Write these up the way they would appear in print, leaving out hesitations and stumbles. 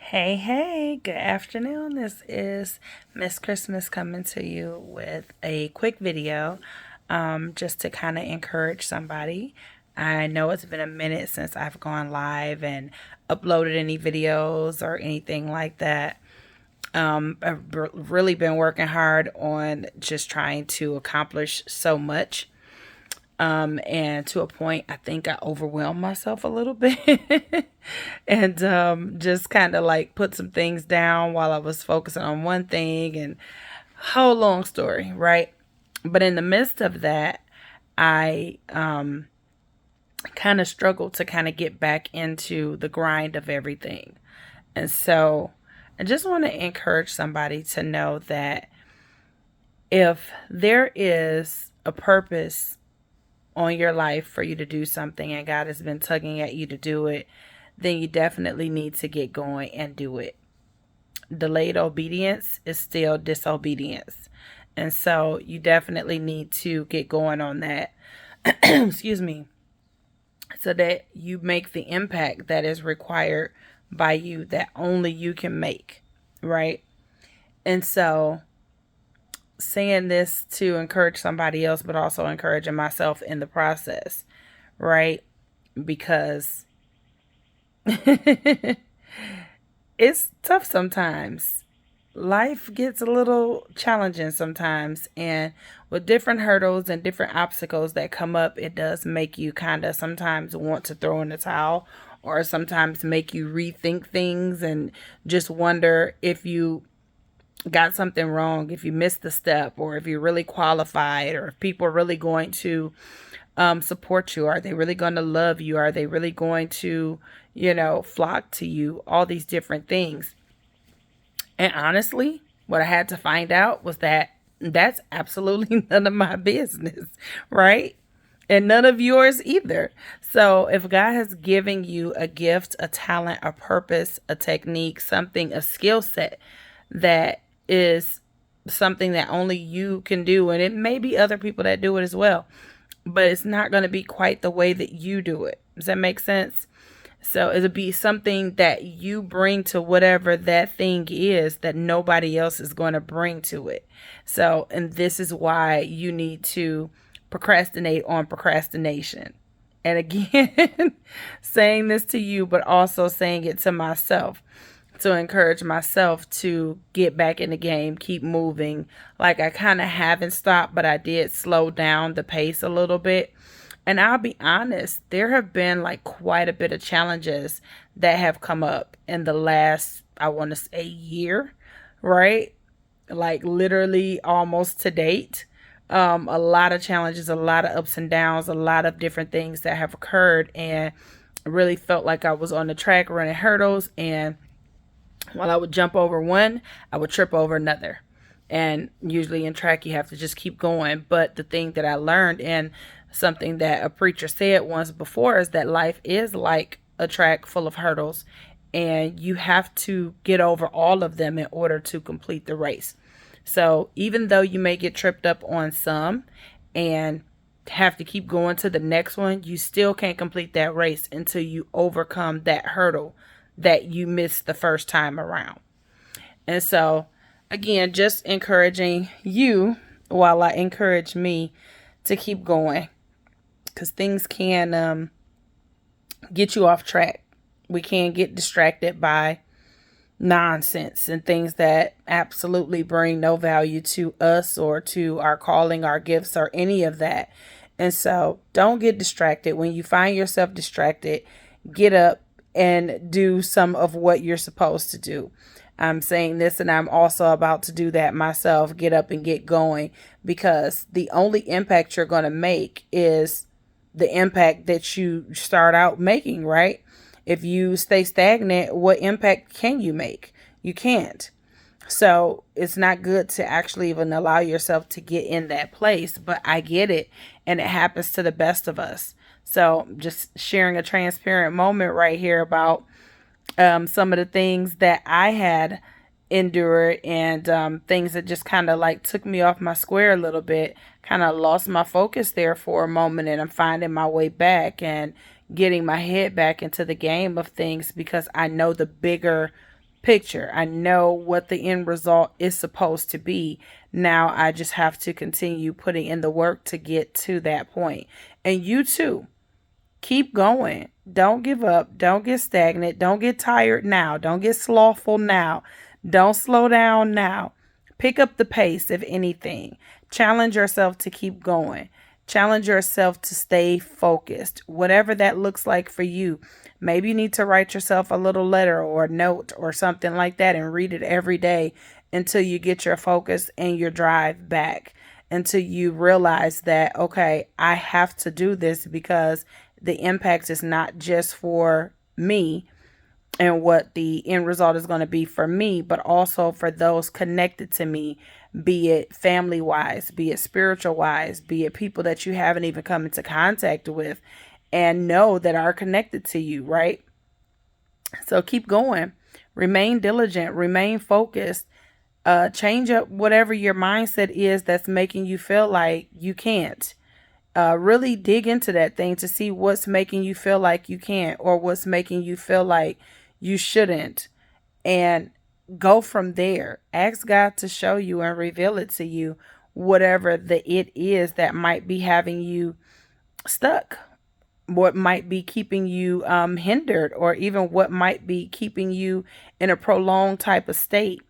Hey, hey, good afternoon. This is Miss Christmas coming to you with a quick video just to kind of encourage somebody. I know it's been a minute since I've gone live and uploaded any videos or anything like that. I've really been working hard on just trying to accomplish so much. And to a point, I think I overwhelmed myself a little bit and just kind of like put some things down while I was focusing on one thing and whole long story, right? But in the midst of that, I kind of struggled to kind of get back into the grind of everything. And so I just want to encourage somebody to know that if there is a purpose on your life for you to do something and God has been tugging at you to do it, then you definitely need to get going and do it. Delayed obedience is still disobedience. And so you definitely need to get going on that. Excuse me. So that you make the impact that is required by you, that only you can make, right? And so saying this to encourage somebody else, but also encouraging myself in the process, right? Because it's tough sometimes. Life gets a little challenging sometimes, and with different hurdles and different obstacles that come up, it does make you kind of sometimes want to throw in the towel, or sometimes make you rethink things and just wonder if you got something wrong, if you missed a step, or if you're really qualified, or if people are really going to support you. Are they really going to love you? Are they really going to, flock to you? All these different things. And honestly, what I had to find out was that that's absolutely none of my business, right? And none of yours either. So if God has given you a gift, a talent, a purpose, a technique, something, a skill set that is something that only you can do, and it may be other people that do it as well, but it's not going to be quite the way that you do it. Does that make sense? So it'll be something that you bring to whatever that thing is that nobody else is going to bring to it. So, and this is why you need to procrastinate on procrastination. And again, saying this to you, but also saying it to myself to encourage myself to get back in the game, keep moving. Like I kind of haven't stopped, but I did slow down the pace a little bit. And I'll be honest, there have been like quite a bit of challenges that have come up in the last, I want to say, year, right? Like literally almost to date. A lot of challenges, a lot of ups and downs, a lot of different things that have occurred, and really felt like I was on the track running hurdles, and while I would jump over one, I would trip over another. And usually in track, you have to just keep going. But the thing that I learned, and something that a preacher said once before, is that life is like a track full of hurdles. And you have to get over all of them in order to complete the race. So even though you may get tripped up on some and have to keep going to the next one, you still can't complete that race until you overcome that hurdle that you missed the first time around. And so, again, just encouraging you while I encourage me to keep going, because things can get you off track. We can get distracted by nonsense and things that absolutely bring no value to us or to our calling, our gifts, or any of that. And so don't get distracted. When you find yourself distracted, get up and do some of what you're supposed to do. I'm saying this, and I'm also about to do that myself. Get up and get going, because the only impact you're going to make is the impact that you start out making, right? If you stay stagnant, what impact can you make? You can't. So it's not good to actually even allow yourself to get in that place, but I get it, and it happens to the best of us. So just sharing a transparent moment right here about some of the things that I had endured, and things that just kind of like took me off my square a little bit, kind of lost my focus there for a moment, and I'm finding my way back and getting my head back into the game of things, because I know the bigger picture. I know what the end result is supposed to be. Now I just have to continue putting in the work to get to that point. And you too. Keep going. Don't give up. Don't get stagnant. Don't get tired now. Don't get slothful now. Don't slow down now. Pick up the pace, if anything. Challenge yourself to keep going. Challenge yourself to stay focused, whatever that looks like for you. Maybe you need to write yourself a little letter or a note or something like that and read it every day until you get your focus and your drive back, until you realize that, okay, I have to do this because the impact is not just for me and what the end result is going to be for me, but also for those connected to me, be it family wise, be it spiritual wise, be it people that you haven't even come into contact with and know that are connected to you, right? So keep going, remain diligent, remain focused, change up whatever your mindset is that's making you feel like you can't. Really dig into that thing to see what's making you feel like you can't or what's making you feel like you shouldn't, and go from there. Ask God to show you and reveal it to you, whatever the it is that might be having you stuck, what might be keeping you hindered, or even what might be keeping you in a prolonged type of state.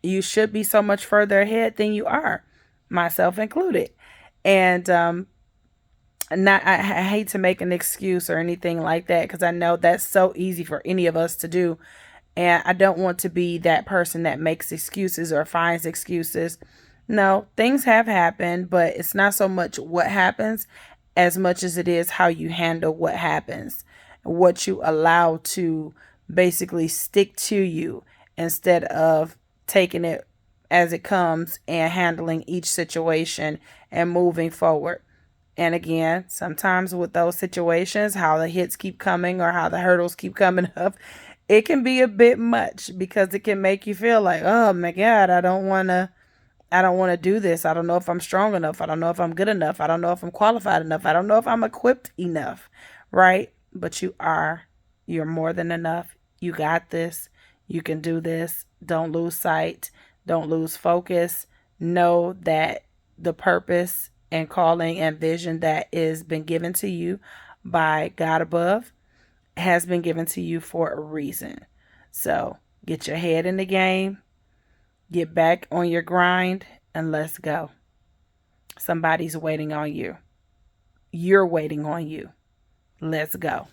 You should be so much further ahead than you are, myself included. And not I hate to make an excuse or anything like that, because I know that's so easy for any of us to do, and I don't want to be that person that makes excuses or finds excuses. No, things have happened, but it's not so much what happens as much as it is how you handle what happens, what you allow to basically stick to you instead of taking it as it comes and handling each situation and moving forward. And again, sometimes with those situations, how the hits keep coming or how the hurdles keep coming up, it can be a bit much because it can make you feel like, oh my God, I don't want to do this. I don't know if I'm strong enough. I don't know if I'm good enough. I don't know if I'm qualified enough. I don't know if I'm equipped enough, right? But you are. You're more than enough. You got this. You can do this. Don't lose sight. Don't lose focus. Know that the purpose and calling and vision that is been given to you by God above has been given to you for a reason. So get your head in the game, get back on your grind, and let's go. Somebody's waiting on you. You're waiting on you. Let's go.